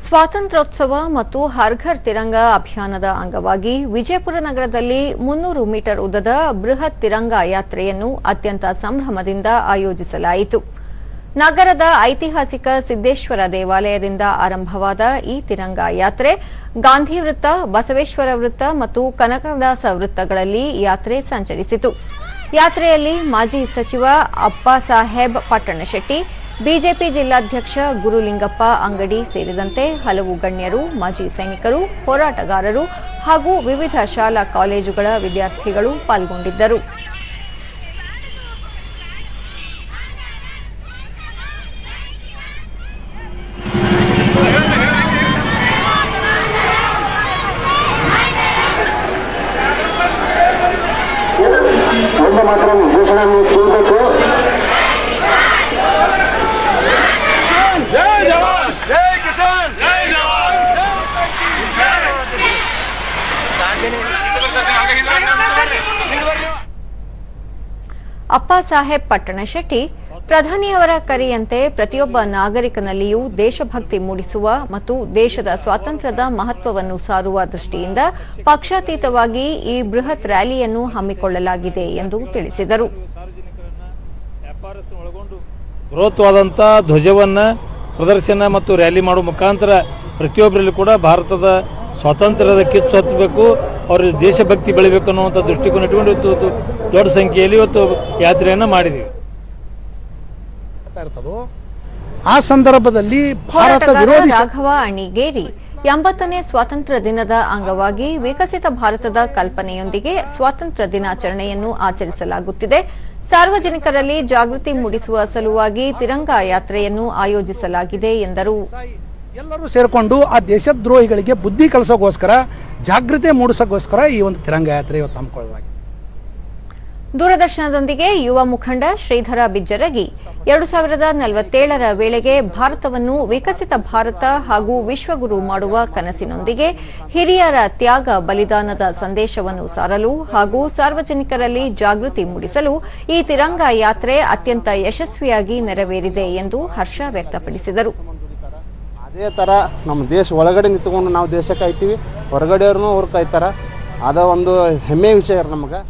ಸ್ವಾತಂತ್ರ್ಯೋತ್ಸವ ಮತ್ತು ಹರ್ ಘರ್ ತಿರಂಗಾ ಅಭಿಯಾನದ ಅಂಗವಾಗಿ ವಿಜಯಪುರ ನಗರದಲ್ಲಿ 300 ಮೀಟರ್ ಉದ್ದದ ಬೃಹತ್ ತಿರಂಗಾ ಯಾತ್ರೆಯನ್ನು ಅತ್ಯಂತ ಸಂಭ್ರಮದಿಂದ ಆಯೋಜಿಸಲಾಯಿತು. ನಗರದ ಐತಿಹಾಸಿಕ ಸಿದ್ದೇಶ್ವರ ದೇವಾಲಯದಿಂದ ಆರಂಭವಾದ ಈ ತಿರಂಗಾ ಯಾತ್ರೆ ಗಾಂಧಿ ವೃತ್ತ, ಬಸವೇಶ್ವರ ವೃತ್ತ ಮತ್ತು ಕನಕದಾಸ ವೃತ್ತಗಳಲ್ಲಿ ಯಾತ್ರೆ ಸಂಚರಿಸಿತು. ಯಾತ್ರೆಯಲ್ಲಿ ಮಾಜಿ ಸಚಿವ ಅಪ್ಪಾಸಾಹೇಬ್ ಪಟ್ಟಣಶೆಟ್ಟಿ, ಬಿಜೆಪಿ ಜಿಲ್ಲಾಧ್ಯಕ್ಷ ಗುರುಲಿಂಗಪ್ಪ ಅಂಗಡಿ ಸೇರಿದಂತೆ ಹಲವು ಗಣ್ಯರು, ಮಾಜಿ ಸೈನಿಕರು, ಹೋರಾಟಗಾರರು ಹಾಗೂ ವಿವಿಧ ಶಾಲಾ ಕಾಲೇಜುಗಳ ವಿದ್ಯಾರ್ಥಿಗಳು ಪಾಲ್ಗೊಂಡಿದ್ದರು. ಅಪ್ಪಾಸಾಹೇಬ್ ಪಟ್ಟಣಶೆಟ್ಟಿ, ಪ್ರಧಾನಿಯವರ ಕರೆಯಂತೆ ಪ್ರತಿಯೊಬ್ಬ ನಾಗರಿಕನಲ್ಲಿಯೂ ದೇಶಭಕ್ತಿ ಮೂಡಿಸುವ ಮತ್ತು ದೇಶದ ಸ್ವಾತಂತ್ರ್ಯದ ಮಹತ್ವವನ್ನು ಸಾರುವ ದೃಷ್ಟಿಯಿಂದ ಪಕ್ಷಾತೀತವಾಗಿ ಈ ಬೃಹತ್ ರ್ಯಾಲಿಯನ್ನು ಹಮ್ಮಿಕೊಳ್ಳಲಾಗಿದೆ ಎಂದು ತಿಳಿಸಿದರು. ಬೃಹತ್ವಾದಂಥ ಧ್ವಜವನ್ನು ಪ್ರದರ್ಶನ ಮತ್ತು ರ್ಯಾಲಿ ಮಾಡುವ ಮುಖಾಂತರ ಪ್ರತಿಯೊಬ್ಬರಲ್ಲಿ ಕೂಡ ಭಾರತದ ಸ್ವಾತಂತ್ರ್ಯದ ಕಿಚ್ಚು ಹತ್ತಬೇಕು, ಅವರ ದೇಶಭಕ್ತಿ ಬೆಳಿಬೇಕು ಅನ್ನುವಂಥ ದೃಷ್ಟಿಕೋನ ಇಟ್ಟುಕೊಂಡು ಇವತ್ತು ದೊಡ್ಡ ಸಂಖ್ಯೆಯಲ್ಲಿ ಇವತ್ತು ಯಾತ್ರೆಯನ್ನು ಮಾಡಿದ್ದೀವಿ. ಆ ಸಂದರ್ಭದಲ್ಲಿ ಭಾರತ ವಿರೋಧಿ ರಾಘವ ಅಣಿಗೇರಿ 80ನೇ ಸ್ವಾತಂತ್ರ್ಯ ದಿನದ ಅಂಗವಾಗಿ ವಿಕಸಿತ ಭಾರತದ ಕಲ್ಪನೆಯೊಂದಿಗೆ ಸ್ವಾತಂತ್ರ್ಯ ದಿನಾಚರಣೆಯನ್ನು ಆಚರಿಸಲಾಗುತ್ತಿದೆ. ಸಾರ್ವಜನಿಕರಲ್ಲಿ ಜಾಗೃತಿ ಮೂಡಿಸುವ ಸಲುವಾಗಿ ತಿರಂಗಾ ಯಾತ್ರೆಯನ್ನು ಆಯೋಜಿಸಲಾಗಿದೆ ಎಂದರು. ಎಲ್ಲರೂ ಸೇರಿಕೊಂಡು ಆ ದೇಶದ್ರೋಹಿಗಳಿಗೆ ಬುದ್ಧಿ ಕಲಿಸೋಗೋಸ್ಕರ, ಜಾಗೃತಿ ಮೂಡಿಸೋಗೋಸ್ಕರ ಈ ಒಂದು ತಿರಂಗಾ ಯಾತ್ರೆ ಇವತ್ತು ಹಮ್ಮಿಕೊಳ್ಳಲಾಗಿದೆ. ದೂರದರ್ಶನದೊಂದಿಗೆ ಯುವ ಮುಖಂಡ ಶ್ರೀಧರ ಬಿಜ್ಜರಗಿ 2047ರ ವೇಳೆಗೆ ಭಾರತವನ್ನು ವಿಕಸಿತ ಭಾರತ ಹಾಗೂ ವಿಶ್ವಗುರು ಮಾಡುವ ಕನಸಿನೊಂದಿಗೆ ಹಿರಿಯರ ತ್ಯಾಗ ಬಲಿದಾನದ ಸಂದೇಶವನ್ನು ಸಾರಲು ಹಾಗೂ ಸಾರ್ವಜನಿಕರಲ್ಲಿ ಜಾಗೃತಿ ಮೂಡಿಸಲು ಈ ತಿರಂಗಾ ಯಾತ್ರೆ ಅತ್ಯಂತ ಯಶಸ್ವಿಯಾಗಿ ನೆರವೇರಿದೆ ಎಂದು ಹರ್ಷ ವ್ಯಕ್ತಪಡಿಸಿದರು. ಅದೇ ಥರ ನಮ್ಮ ದೇಶ ಒಳಗಡೆ ನಿಂತ್ಕೊಂಡು ನಾವು ದೇಶ ಕಾಯ್ತೀವಿ, ಹೊರಗಡೆಯವ್ರನ್ನೂ ಅವ್ರು ಕಾಯ್ತಾರೆ. ಅದ ಒಂದು ಹೆಮ್ಮೆ ವಿಷಯ ನಮಗೆ.